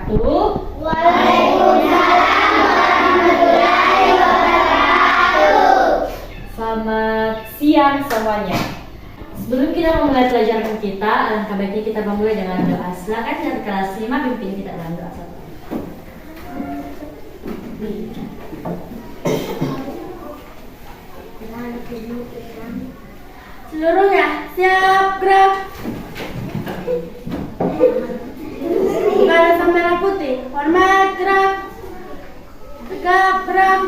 wabarakatuh. Waalaikumsalam warahmatullahi wabarakatuh. Selamat siang semuanya. Sebelum kita memulai pelajaran kita, alangkah baiknya kita memulai dengan doa. Silakan yang kelas 5 pimpin kita dalam doa. Seluruhnya siap gerak. Barisan merah putih, hormat gerak. Tegak gerak.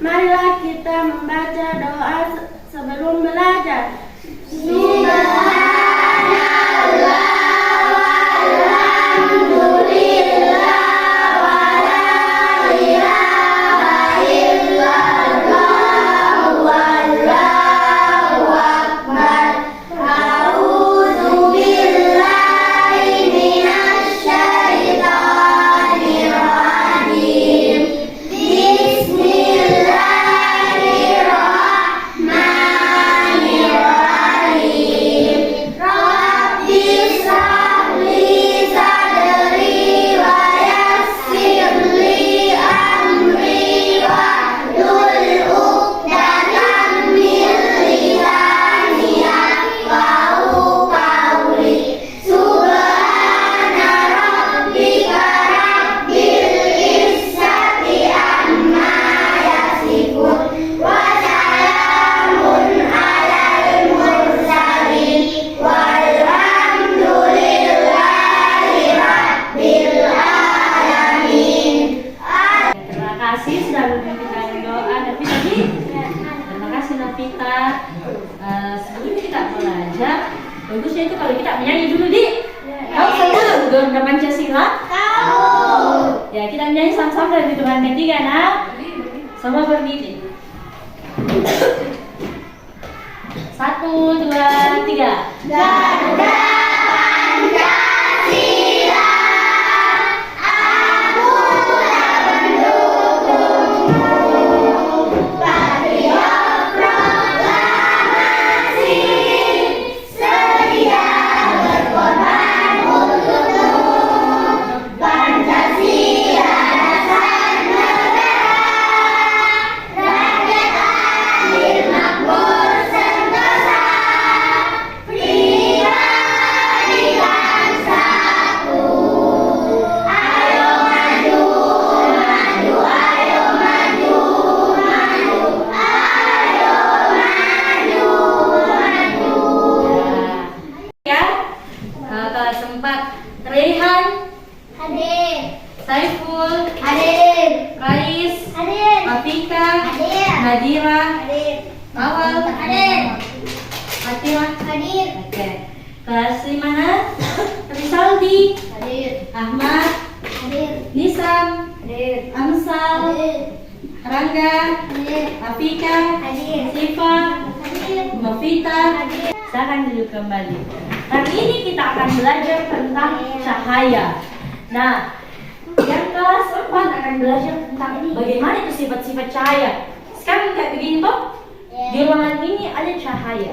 Marilah kita membaca doa sebelum belajar. Subhanallah walhamdulillah wala ilaha illallah wallahu akbar. A'udzu billahi minasy syaithanir rajim. Bismillahirrahmanirrahim. Rabbi shrah li sadri wa yassir li amri wahlul 'uqdatam min lisani yafqahu qawli. Subhana rabbika rabbil izzati amma yasifun wa salamun alal mursalin walhamdulillahi rabbil alamin. Terima kasih sudah memimpin doa Nafita. Terima kasih Nafita. Sebelum kita belajar, bagusnya itu kalau kita menyanyi dulu, Di. Tahu saya Garuda Pancasila? Tahu. Ya, kita menyanyi sama-sama dari hitungan ketiga, nah. Semua berdiri. 1, 2, 3. Garuda Pancasila, aku tak mendukungmu. Patriot proklamasi, sedia berkorban untukmu. Pancasila dasar negara, rakyat adil makmur sentosa, pribadi bangsaku. Ayo maju, maju, ayo maju, maju, ayo maju, maju. Ya, kelas 4. Rehan, Hadir, Saiful, hadir, Rais, hadir, Afika, hadir, Nadira, hadir, Awal, hadir, Fatima. hadir, Oke. Kelas 5, Risaldi, hadir, Ahmad, hadir, Nisam, hadir, Amsal, hadir, Rangga, hadir, Afika, hadir, Siva, hadir, Mafita. hadir. Silakan duduk kembali. Hari ini kita akan belajar tentang cahaya. Nah, yang kelas 4 akan belajar tentang bagaimana itu sifat-sifat cahaya. Sekarang kayak begini toh, di ruangan ini ada cahaya.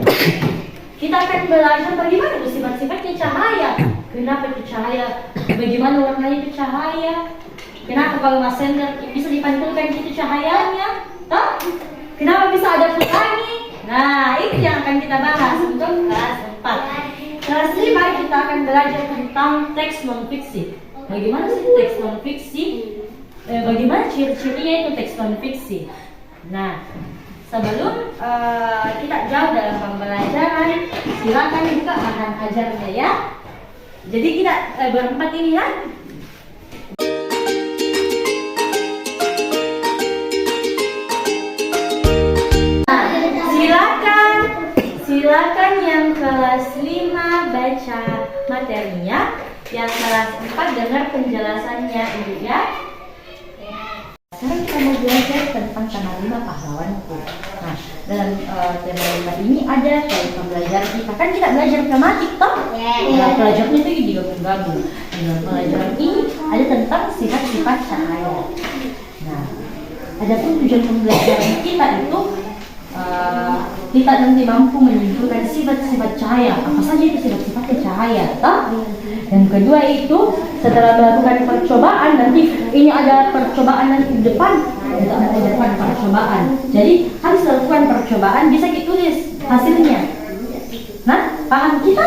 Kita akan belajar bagaimana itu sifat-sifatnya cahaya. Kenapa itu cahaya? Bagaimana warnanya itu cahaya? Kenapa kalau Mas Sender bisa dipantulkan itu cahayanya? Toh? Kenapa bisa ada pelangi? Nah, itu yang akan kita bahas untuk kelas 4. Kelas 5 kita akan belajar tentang teks non-fiksi. Bagaimana sih teks non-fiksi? Bagaimana ciri-cirinya itu teks non-fiksi? Nah, sebelum kita jauh dalam pembelajaran, silakan buka bahan ajarnya ya. Jadi kita berempat ini ya. Silakan yang kelas 5 baca materinya, yang kelas 4 dengar penjelasannya Ibu ya. Sekarang kita mau belajar tentang tema 5 pahlawanku. Nah, dalam tema 5 ini ada dari pembelajaran kita. Kan kita belajar tematik toh? Nah, pelajarannya itu digabung-gabung. Dalam pelajaran ini ada tentang sifat-sifat cahaya. Nah, adapun tujuan pembelajaran kita itu kita nanti mampu menunjukkan sifat-sifat cahaya. Apa saja itu sifat-sifatnya cahaya? cahaya, toh? Yang kedua itu setelah melakukan percobaan, nanti ini ada percobaan nanti di depan, ada di depan percobaan. Jadi harus lakukan percobaan, bisa ditulis hasilnya. Nah, paham kita?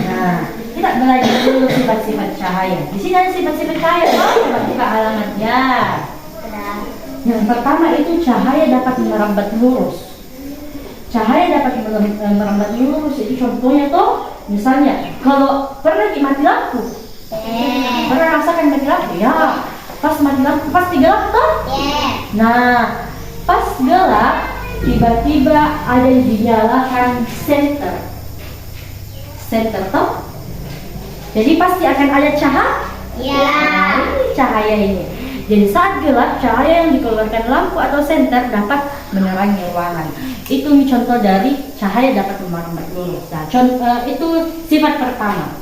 Nah, kita belajar dulu sifat-sifat cahaya. Di sini ada sifat-sifat cahaya, toh? Coba buka alamatnya. Yang pertama itu cahaya dapat merambat lurus. Cahaya dapat merambat lurus, itu contohnya tuh, misalnya kalau pernah mati lampu, pernah rasakan mati lampu, ya, pas mati lampu pasti gelap tuh. Nah, pas gelap tiba-tiba ada yang dinyalakan senter tuh, jadi pasti akan ada cahaya. Nah, ini cahaya ini. Jadi saat gelap, cahaya yang dikeluarkan lampu atau senter dapat menerangi ruangan. Itu contoh dari cahaya dapat merambat lurus. Nah, itu sifat pertama.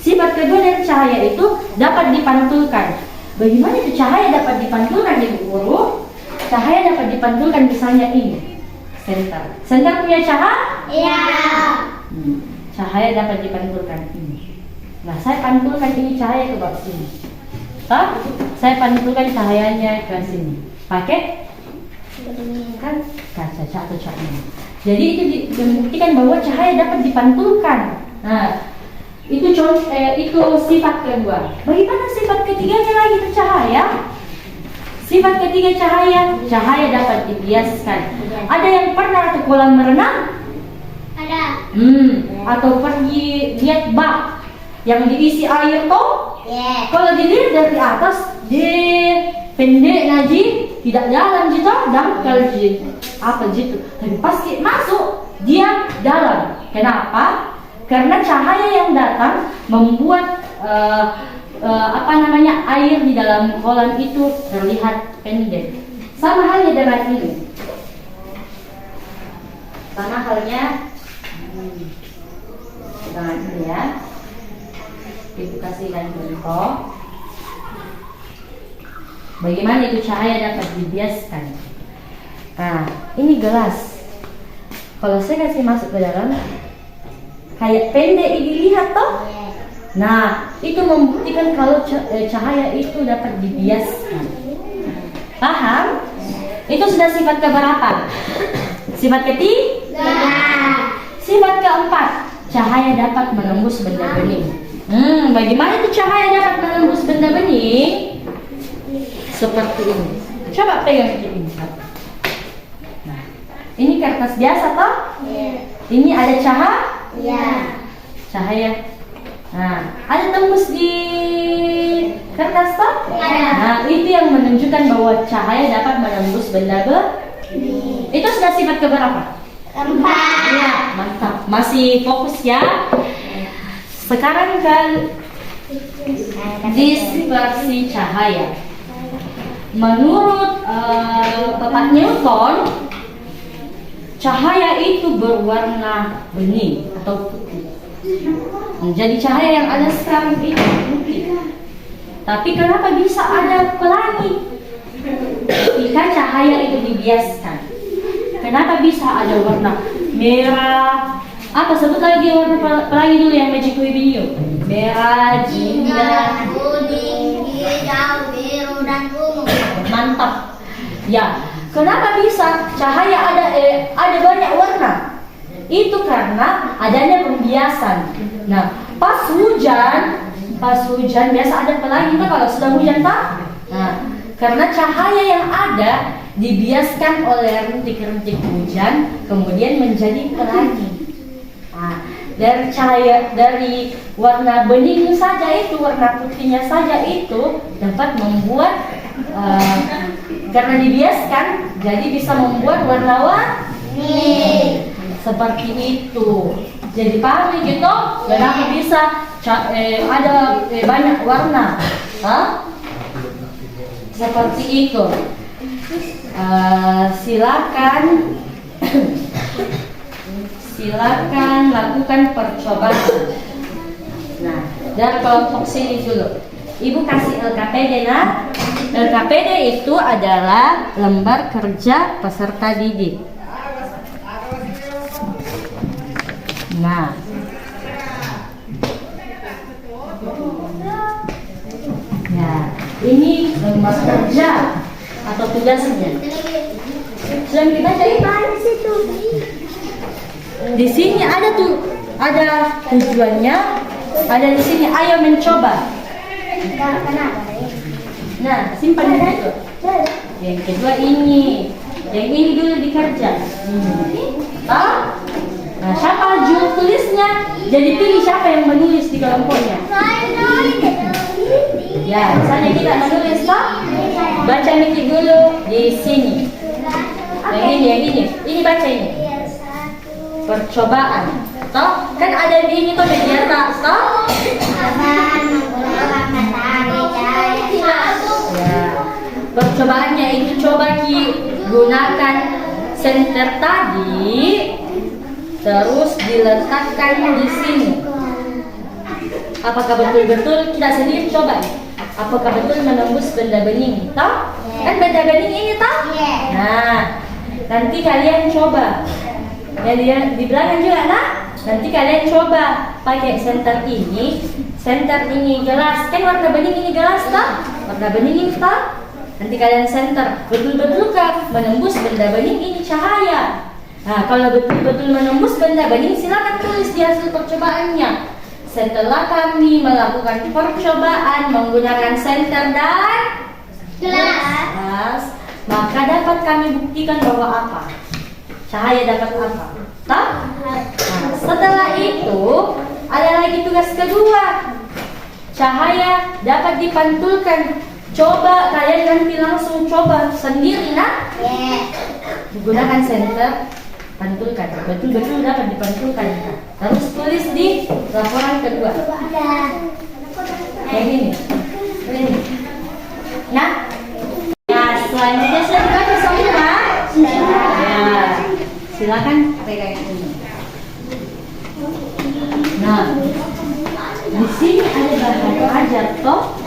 Sifat kedua dari cahaya itu dapat dipantulkan. Bagaimana itu cahaya dapat dipantulkan, Ibu Guru? Cahaya dapat dipantulkan misalnya ini, senter. Senter punya cahaya? Cahaya dapat dipantulkan ini. Nah, saya pantulkan ini cahaya ke bawah sini. Saya pantulkan cahayanya ke sini. Pakai kan kaca atau cat ini. Jadi itu membuktikan bahwa cahaya dapat dipantulkan. Nah, itu sifat kedua. Bagaimana sifat ketiganya lagi itu cahaya? Sifat ketiga cahaya dapat dibiaskan. Ada yang pernah ke kolam renang? Ada. Atau pergi lihat bak yang diisi air toh? Kalau dilihat dari atas, pendek ngaji, tidak dalam gitu, dangkal gitu, apa gitu. Tapi pas masuk, dia dalam. Kenapa? Karena cahaya yang datang membuat air di dalam kolam itu terlihat pendek. Sama halnya dengan ini. Sama halnya dengan ini ya. Ibu kasihkan contoh. Bagaimana itu cahaya dapat dibiaskan? Nah, ini gelas. Kalau saya kasih masuk ke dalam, kayak pendek dilihat toh? Nah, itu membuktikan kalau cahaya itu dapat dibiaskan. Paham? Itu sudah sifat keberapa? Sifat ketiga. Sifat keempat, cahaya dapat menembus benda bening. Bagaimana itu cahaya dapat menembus benda bening? Seperti ini. Coba pegang ini. Nah, ini kertas biasa toh? Ini ada cahaya. Nah, ada tembus di kertas toh? Nah, itu yang menunjukkan bahwa cahaya dapat menembus benda bening. Itu sudah sifat keberapa? Keempat. Ya, mantap. Masih fokus ya. Sekarang kan dispersi cahaya. Menurut Bapak Newton, cahaya itu berwarna bening atau putih. Jadi cahaya yang ada sekarang itu putih. Tapi kenapa bisa ada pelangi? Jika cahaya itu dibiaskan, kenapa bisa ada warna merah? Apa sebut lagi warna pelangi dulu yang Magic Wibinyo? Merah, jingga, kuning, hijau, biru, dan ungu. Mantap. Ya, kenapa bisa cahaya ada banyak warna? Itu karena adanya pembiasan. Nah, pas hujan biasa ada pelangi kan kalau sedang hujan tak? Nah, karena cahaya yang ada dibiaskan oleh rintik-rintik hujan, kemudian menjadi pelangi. Nah, dari warna bening saja itu, warna putihnya saja itu dapat membuat karena dibiaskan, jadi bisa membuat warna-warni seperti itu. Jadi paham gitu? Kenapa bisa ada banyak warna? Seperti itu. Silakan lakukan percobaan. Nah, dari kelompok sini dulu. Ibu kasih LKPD nah. LKPD itu adalah lembar kerja peserta didik. Nah, rumah kerja atau tugasnya. Sudah dibaca ini? Di sini ada tujuannya. Ada di sini, ayo mencoba. Nah, simpan dulu. Yang kedua ini. Yang ini dulu dikerja. Nah, siapa juru tulisnya? Jadi pilih siapa yang menulis di kelompoknya. Ya, misalnya kita menulis, toh? Baca Miki dulu di sini. Yang ini. Ini baca ini. Percobaan. Toh? Kan ada di ini toh di atas, toh? Ya. Percobaannya itu coba gunakan senter tadi, terus diletakkan di sini. Apakah betul-betul kita sendiri coba? Apakah betul menembus benda bening? Toh? Kan benda bening ini toh? Nah, nanti kalian coba. Ya, di belakang juga nah. Nanti kalian coba pakai senter ini gelas. Kan warna bening ini gelas toh? Warna bening ini toh? Nanti kalian senter, betul-betulkah menembus benda bening ini cahaya? Nah, kalau betul-betul menembus benda bening, silakan tulis di hasil percobaannya. Setelah kami melakukan percobaan menggunakan senter dan gelas, maka dapat kami buktikan bahwa apa? Cahaya dapat apa? Toh? Nah, setelah itu, ada lagi tugas kedua. Cahaya dapat dipantulkan. Coba kalian nanti langsung coba sendiri, nah? Menggunakan senter, pantulkan. Betul-betul dapat dipantulkan. Terus tulis di laporan kedua. Kayak gini. Nah, selanjutnya sudah dibaca semua. Ya, silakan pegang ini. Nah, di sini ada bahan ajar toh.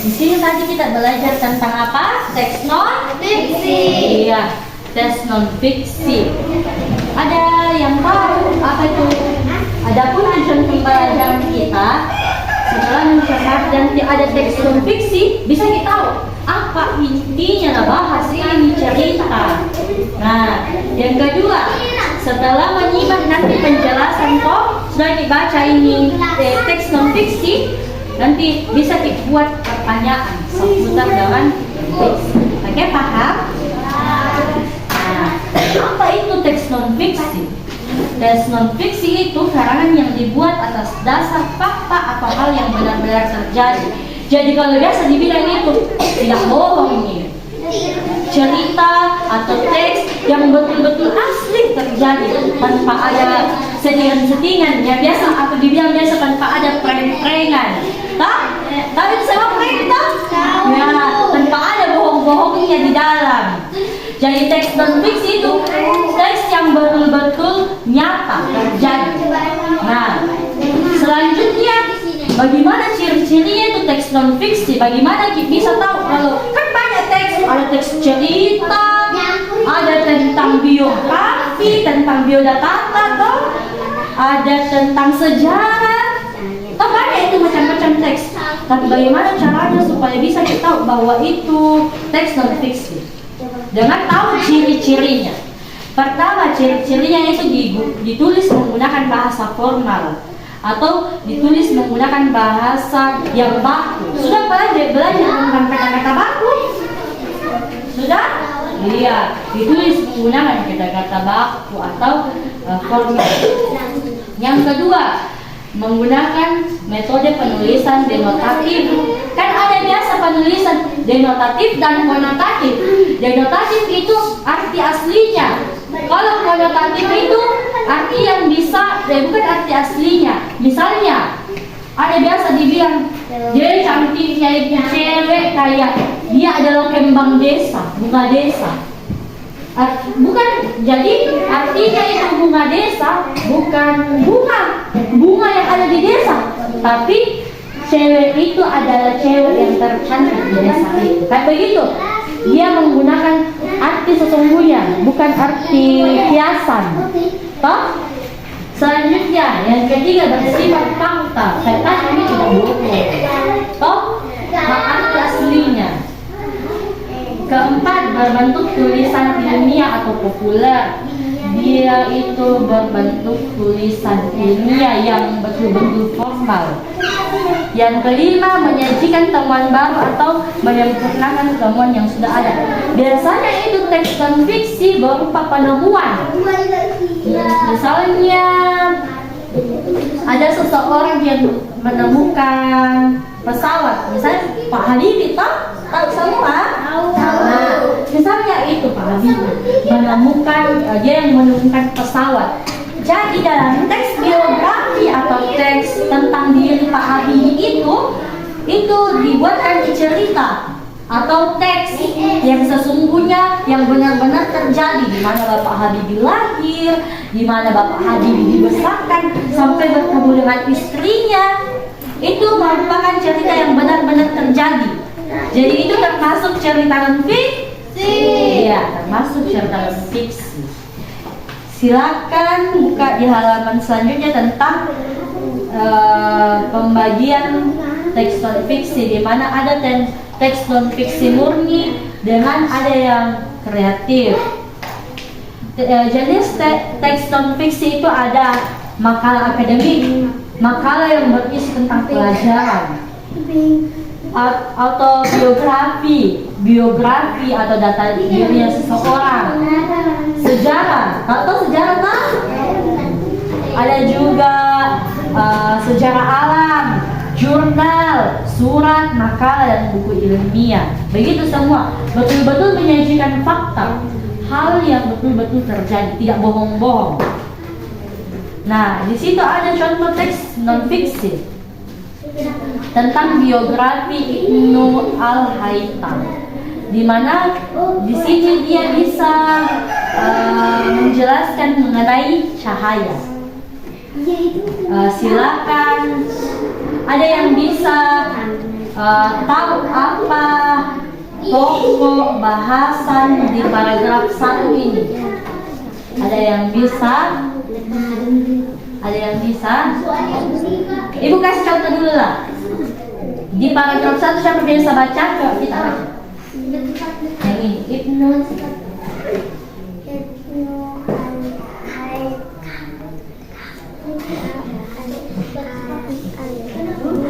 Di sini tadi kita belajar tentang apa? Teks non fiksi. Iya, teks non fiksi. Ada yang tahu apa itu? Adapun tujuan pembelajaran kita setelah mencatat dan ada teks non fiksi, bisa kita tahu apa intinya bahas ini cerita. Nah, yang kedua, setelah menyimak nanti penjelasan toh sudah dibaca ini teks non fiksi, nanti bisa dibuat pertanyaan seputar dengan fiksi. Oke, paham? Nah, apa itu teks non fiksi? Teks non fiksi itu karangan yang dibuat atas dasar fakta atau hal yang benar-benar terjadi. Jadi kalau biasa dibilang itu tidak bohong nih. Cerita atau teks yang betul-betul asli terjadi tanpa ada settingan-settingan yang biasa atau dibilang biasa tanpa ada prank-prankan. Tapi sama prank toh? Ya, tanpa ada bohong-bohongnya di dalam. Jadi teks non fiksi itu teks yang betul-betul nyata terjadi. Nah, selanjutnya bagaimana ciri-cirinya itu teks non fiksi? Bagaimana kita bisa tahu kalau kan banyak teks, ada teks cerita, ada tentang biografi, tentang biodata toh, ada tentang sejarah, toh banyak itu macam-macam teks. Tapi bagaimana caranya supaya bisa kita tahu bahwa itu teks non fiksi? Dengan tahu ciri-cirinya. Pertama, ciri-cirinya itu ditulis menggunakan bahasa formal atau ditulis menggunakan bahasa yang baku. Sudah belajar menggunakan kata-kata baku? Sudah? Iya, ditulis menggunakan kata-kata baku atau formal. Yang kedua, menggunakan metode penulisan denotatif. Kan ada biasa penulisan denotatif dan konotatif. Denotatif itu arti aslinya. Kalau konotatif itu arti yang bisa, bukan arti aslinya. Misalnya, ada biasa dibilang dia cantiknya itu cewek kayak dia adalah kembang desa, bunga desa. Bukan, jadi artinya itu bunga desa bukan bunga yang ada di desa, tapi cewek itu adalah cewek yang tercantik di desa itu. Kayak begitu. Dia menggunakan arti sesungguhnya, bukan arti hiasan. Toh? Selanjutnya, yang ketiga bersifat fakta. Saya tanya ini tidak bohong. Toh, arti aslinya. Keempat, berbentuk tulisan ilmiah atau populer. Dia itu berbentuk tulisan ilmiah yang betul-betul formal. Yang kelima, menyajikan temuan baru atau menyempurnakan temuan yang sudah ada. Biasanya itu teks non fiksi berupa penemuan. Misalnya ada seseorang yang menemukan pesawat, misalnya Pak Habibie, tahu semua? Nah, misalnya itu Pak Habibie menemukan, dia yang menemukan pesawat. Jadi dalam teks biografi atau teks tentang diri Pak Habibie itu dibuatkan cerita atau teks yang sesungguhnya yang benar-benar terjadi, di mana Bapak Habibie lahir, di mana Bapak Habibie dibesarkan sampai bertemu dengan istrinya. Itu merupakan cerita yang benar-benar terjadi. Jadi itu termasuk cerita non-fiksi. Iya, termasuk cerita non-fiksi. Silakan buka di halaman selanjutnya tentang pembagian teks non-fiksi, di mana ada teks non-fiksi murni dengan ada yang kreatif. Jenis teks non-fiksi itu ada makalah akademik, makalah yang berisi tentang pelajaran, biografi atau data diri seseorang, sejarah, atau sejarah tak? Ada juga sejarah alam, jurnal, surat, makalah, dan buku ilmiah. Begitu semua, betul-betul menyajikan fakta, hal yang betul-betul terjadi, tidak bohong-bohong. Nah, di situ ada contoh teks non-fiksi tentang biografi Ibnu Al-Haytham, di mana di sini dia bisa menjelaskan mengenai cahaya. Silakan, ada yang bisa tahu apa pokok bahasan di paragraf 1 ini? Ada yang bisa? Ada yang bisa? Ibu kasih contoh dulu lah. Di paragraf 1 siapa biasa baca? Kita baca. Yang ini Ibnu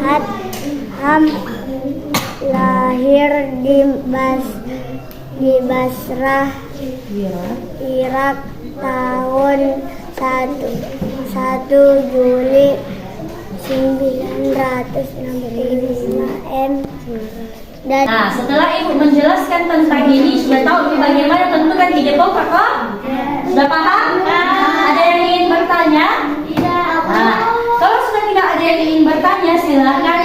Al-Haytham lahir di Basrah, Irak tahun 1 Juli 965 dan nah, setelah ibu menjelaskan tentang ini, sudah tahu bagaimana tentukan ide pokok kok? Sudah paham? Ada yang ingin bertanya? Nah, kalau sudah tidak ada yang ingin bertanya, silakan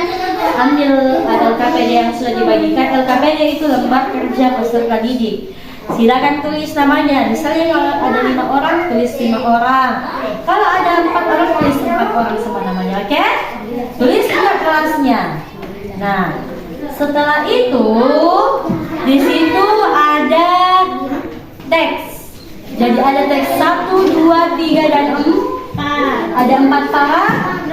ambil LKPD yang sudah dibagikan. LKPD itu lembar kerja peserta didik. Silakan tulis namanya. Misalnya kalau ada 5 orang, tulis 5 orang. Kalau ada 4 orang, tulis 4 orang sama namanya. Oke? Tulis juga kelasnya. Nah, setelah itu di situ ada teks. Jadi ada teks 1, 2, 3 dan 4. Ada 4 paragraf.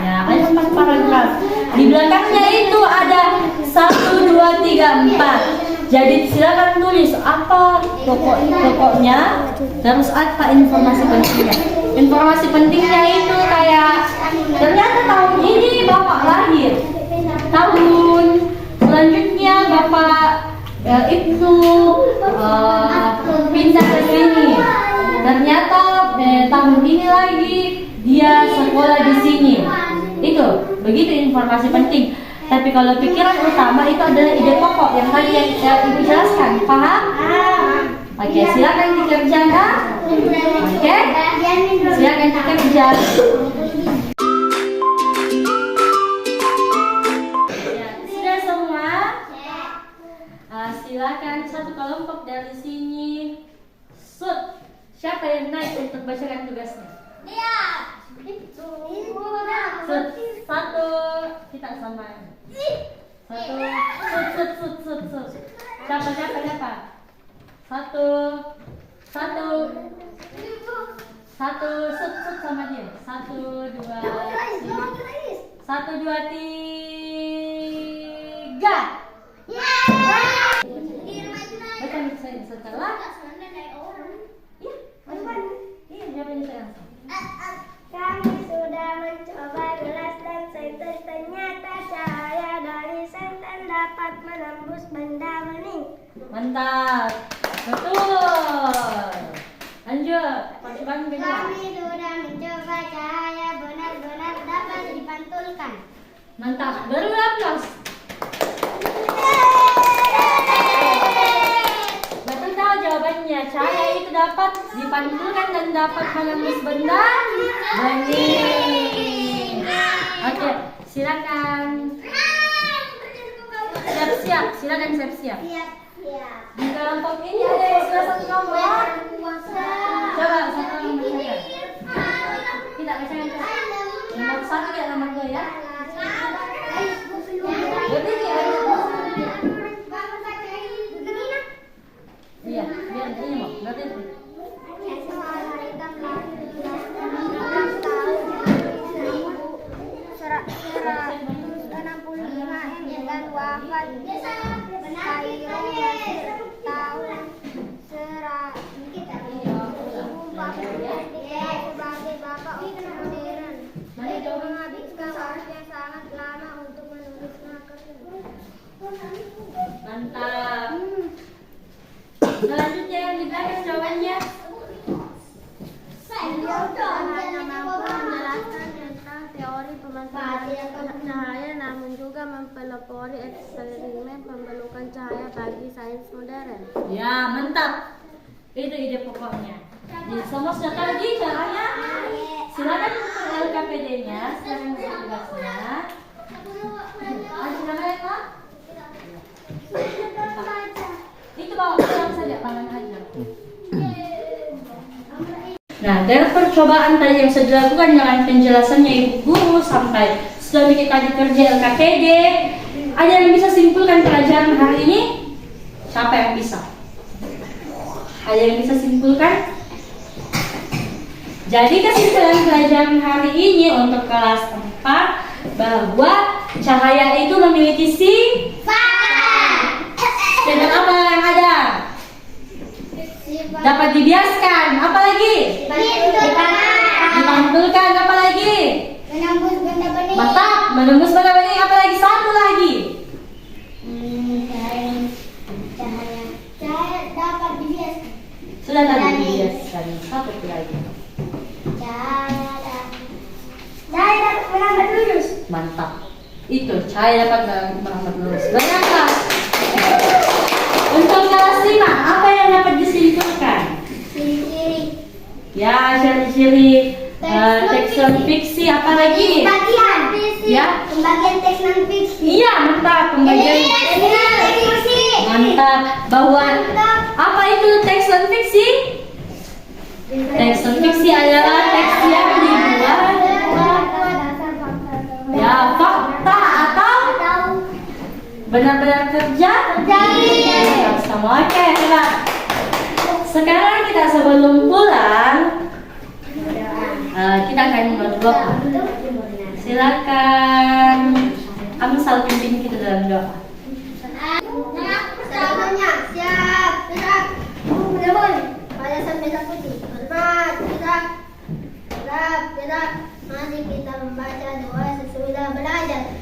Ya, ada 4 paragraf. Di belakangnya itu ada 1, 2, 3, 4. Jadi silakan tulis apa pokoknya, terus apa informasi pentingnya. Informasi pentingnya itu kayak ternyata tahun ini Bapak lahir, tahun selanjutnya Bapak Ibnu pindah ke sini. Ternyata tahun ini lagi dia sekolah di sini. Itu begitu informasi penting. Tapi kalau pikiran utama itu adalah ide pokok yang tadi yang ibu jelaskan. Paham? Oke, silakan dikerjakan. Oke, silakan dikerja. Ya, sudah semua? Silakan satu kelompok dari sini. Sud, siapa yang naik untuk bacakan tugasnya? Sud, satu, kita sama. Satu, sud. Siapa? Satu. Satu, sut sama dia. 1, 2, 1, 2, 3. Baca nih saya setelah. Iya, iya, jawabannya saya langsung. Kami sudah mencoba gelas dan senter, ternyata cahaya dari senter dapat menembus benda bening. Mantap, betul. Lanjut, percobaan kedua. Kami sudah mencoba cahaya benar-benar dapat dipantulkan. Mantap, baru aplaus. Betul tahu jawabannya. Cahaya itu dapat dipantulkan dan dapat menembus benda bening. Oke, silakan. Siap-siap, silakan siap-siap. Siap. Di kelompok ini ada yang sudah satu nomor. Coba satu nomor saja. Kita bacakan coba. Nomor 1 ya, nomor 2 ya. Berarti ya. Iya, biar ini mau. Berarti dan wafat tahun sebagai bapak modern menghabiskan waktu yang sangat lama untuk menulis naskah ini. mantap. Selanjutnya yang di belakang jawabannya. Hanya mampu menjelaskan tentang teori pemanfaatan cahaya, namun juga mempelopori eksperimen pembelukan cahaya bagi sains modern. Ya, mantap. Itu ide pokoknya. Jadi semua sudah tahu lagi caranya. Silakan untuk LKPD-nya, silakan untuk tugasnya. Silakan ya, Pak. Itu bawa pulang saja, tangan aja. Nah, dari percobaan tadi yang sudah dilakukan dengan penjelasannya Ibu Guru sampai sudah kita dikerja LKPD, ada yang bisa simpulkan pelajaran hari ini? Siapa yang bisa? Ada yang bisa simpulkan? Jadi kesimpulan pelajaran hari ini untuk kelas 4 bahwa cahaya itu memiliki sifat. Dan apa yang ada? Dapat dibiaskan, apa lagi? Dipantulkan, apa lagi? Menembus benda bening. Mantap, menembus benda bening, apa lagi? Satu lagi. Cahaya dapat dibiaskan. Sudah tadi dibiaskan, satu lagi. Cahaya dapat melambat lurus. Mantap. Itu, cahaya dapat melambat lurus. Bayangkan. Untuk kelas 5, apa yang dapat disimpulkan? Ciri-ciri. Ya, ciri-ciri teks non fiksi, apa lagi? Pembagian. Ya. Pembagian teks non fiksi. Iya, mantap. Pembagian. Fiksi. Mantap. Bahwa apa itu teks non fiksi? Teks non fiksi adalah teks yang dibuat ya fakta atau benar-benar terjadi. Sama oke, hebat. Sekarang kita sebelum pulang kita akan berdoa. Silakan kamu selalu pimpin kita dalam doa. Selanjutnya siap, gerak, berlebur pada sampai putih. Hormat, gerak. Mari kita membaca doa sesudah belajar.